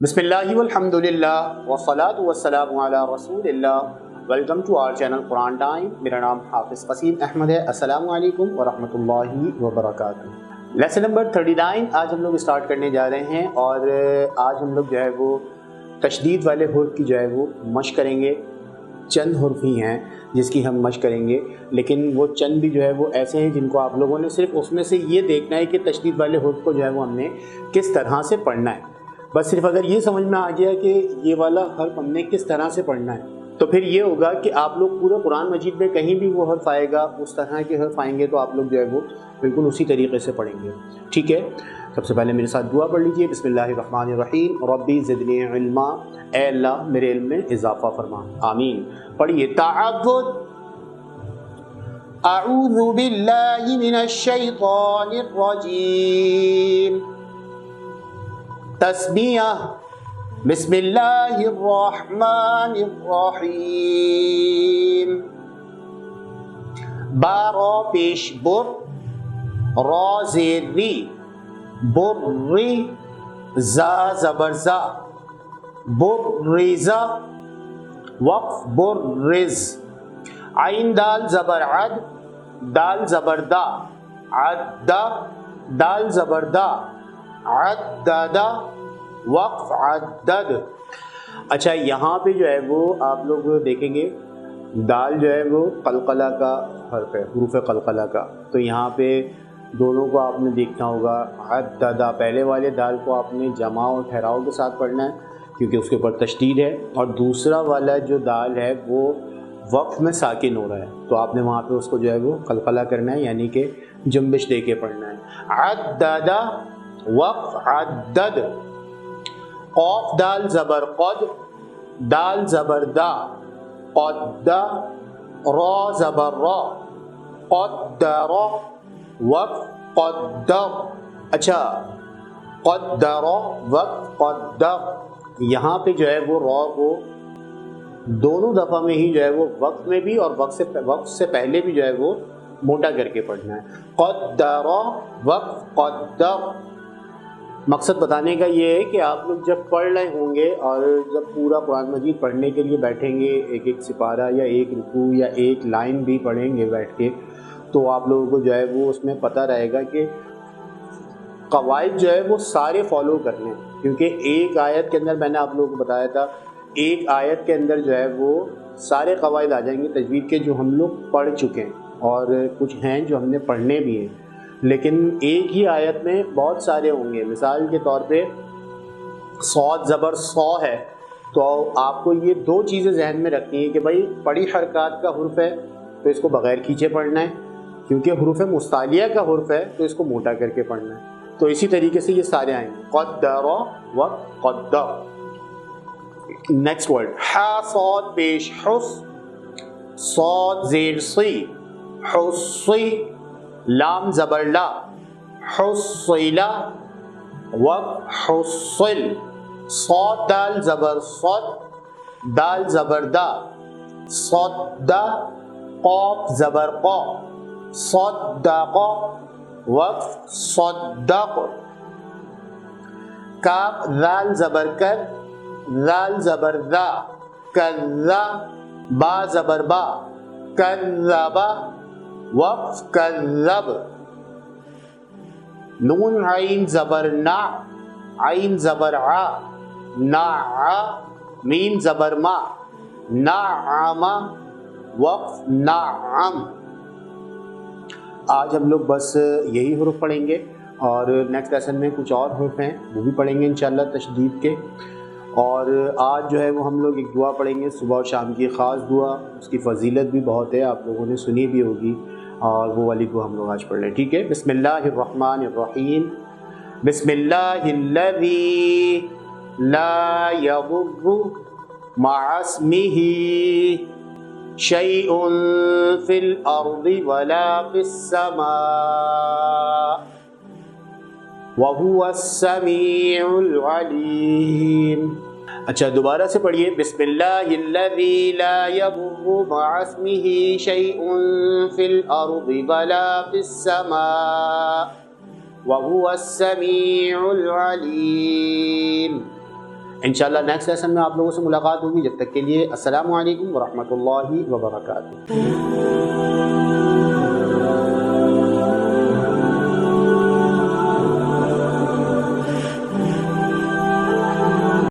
بسم اللہ والحمد للہ والصلاة والسلام علی رسول اللہ. Welcome to our channel Quran time. میرا نام حافظ قسیم احمد ہے. السلام علیکم ورحمۃ اللہ وبرکاتہ. لیسن نمبر 39 آج ہم لوگ اسٹارٹ کرنے جا رہے ہیں، اور آج ہم لوگ جو ہے وہ تشدید والے حرف کی جو ہے وہ مشق کریں گے. چند حرف ہی ہیں جس کی ہم مشق کریں گے، لیکن وہ چند بھی جو ہے وہ ایسے ہیں جن کو آپ لوگوں نے صرف اس میں سے یہ دیکھنا ہے کہ تشدید والے حرف کو جو ہے وہ ہم نے کس طرح سے پڑھنا ہے. بس صرف اگر یہ سمجھ میں آ گیا کہ یہ والا حرف ہم نے کس طرح سے پڑھنا ہے تو پھر یہ ہوگا کہ آپ لوگ پورے قرآن مجید میں کہیں بھی وہ حرف آئے گا، اس طرح کے حرف آئیں گے تو آپ لوگ جو ہے وہ بالکل اسی طریقے سے پڑھیں گے. ٹھیک ہے، سب سے پہلے میرے ساتھ دعا پڑھ لیجئے. بسم اللہ الرحمن الرحیم. ربی زدنی علما، اے اللہ میرے علم میں اضافہ فرما. آمین. پڑھیے. تعبد. اعوذ باللہ من الشیطان الرجیم. تسمیہ. بسم اللہ الرحمن الرحیم. با را پیش بر، را زیر ری، بری، زا زبر زا، برزا، وقف برز. عین دال زبر عد، دال زبر دا، عددا، دال زبر دا، عددا، وقف عدد. اچھا، یہاں پہ جو ہے وہ آپ لوگ دیکھیں گے دال جو ہے وہ قلقلہ کا حرف ہے، حروف قلقلہ کا. تو یہاں پہ دونوں کو آپ نے دیکھنا ہوگا. عددا پہلے والے دال کو آپ نے جمع اور ٹھہراؤ کے ساتھ پڑھنا ہے کیونکہ اس کے اوپر تشدید ہے، اور دوسرا والا جو دال ہے وہ وقف میں ساکن ہو رہا ہے تو آپ نے وہاں پہ اس کو جو ہے وہ قلقلہ کرنا ہے، یعنی کہ جنبش دے کے پڑھنا ہے. عددا، وقف عدد. قاف دال زبر قد، دال زبر دا، قدا، را زبر را، قدر، وقف قدر. اچھا، قدر، وقف قدر. یہاں پہ جو ہے وہ را کو دونوں دفعہ میں ہی جو ہے وہ وقت میں بھی اور وقت سے پہلے بھی جو ہے وہ موٹا کر کے پڑھنا ہے. قدر، وقف قدر. مقصد بتانے کا یہ ہے کہ آپ لوگ جب پڑھ رہے ہوں گے اور جب پورا قرآن مجید پڑھنے کے لیے بیٹھیں گے، ایک ایک سپارہ یا ایک رکوع یا ایک لائن بھی پڑھیں گے بیٹھ کے، تو آپ لوگوں کو جو ہے وہ اس میں پتہ رہے گا کہ قواعد جو ہے وہ سارے فالو کرنے ہیں. کیونکہ ایک آیت کے اندر میں نے آپ لوگوں کو بتایا تھا، ایک آیت کے اندر جو ہے وہ سارے قواعد آ جائیں گے تجوید کے جو ہم لوگ پڑھ چکے ہیں، اور کچھ ہیں جو ہم نے پڑھنے بھی ہیں، لیکن ایک ہی آیت میں بہت سارے ہوں گے. مثال کے طور پہ صاد زبر صو ہے، تو آپ کو یہ دو چیزیں ذہن میں رکھنی ہے کہ بھائی بڑی حرکات کا حرف ہے تو اس کو بغیر کھینچے پڑھنا ہے، کیونکہ حروف مستعلیہ کا حرف ہے تو اس کو موٹا کر کے پڑھنا ہے. تو اسی طریقے سے یہ سارے آئیں گے. قدر و قدر. Next word. حا صاد پیش حس، صاد زیر سی، حسی. لام زبر لا، حصیلا، وقف حصل. صاد دال زبر صد، دال زبر دا، صدا. قاف زبر قا، صدق، وقف صدق. کاف ذال زبر کر، ذال زبر ذا، کذا. با زبر با، کذبا، وقف کذب. نون عین زبر نا، عین زبر ع، نع. میم زبر ما، نعم، وقف نعم. آج ہم لوگ بس یہی حروف پڑھیں گے، اور نیکسٹ لیسن میں کچھ اور حروف ہیں وہ بھی پڑھیں گے انشاءاللہ تشدید کے. اور آج جو ہے وہ ہم لوگ ایک دعا پڑھیں گے صبح و شام کی، خاص دعا، اس کی فضیلت بھی بہت ہے، آپ لوگوں نے سنی بھی ہوگی، اور وہ والی دعا ہم لوگ آج پڑھ لیں. ٹھیک ہے. بسم اللہ الرحمن الرحیم. بسم اللہ الذی لا یضر مع اسمہ شیء فی الارض ولا فی السماء وهو السمیع العلیم. اچھا، دوبارہ سے پڑھیے. بسم اللہ الذی لا یضر مع اسمہ شیء فی الارض ولا فی السماء وهو السمیع العلیم. انشاءاللہ نیکسٹ لیسن میں آپ لوگوں سے ملاقات ہوگی. جب تک کے لیے السلام علیکم ورحمۃ اللہ وبرکاتہ.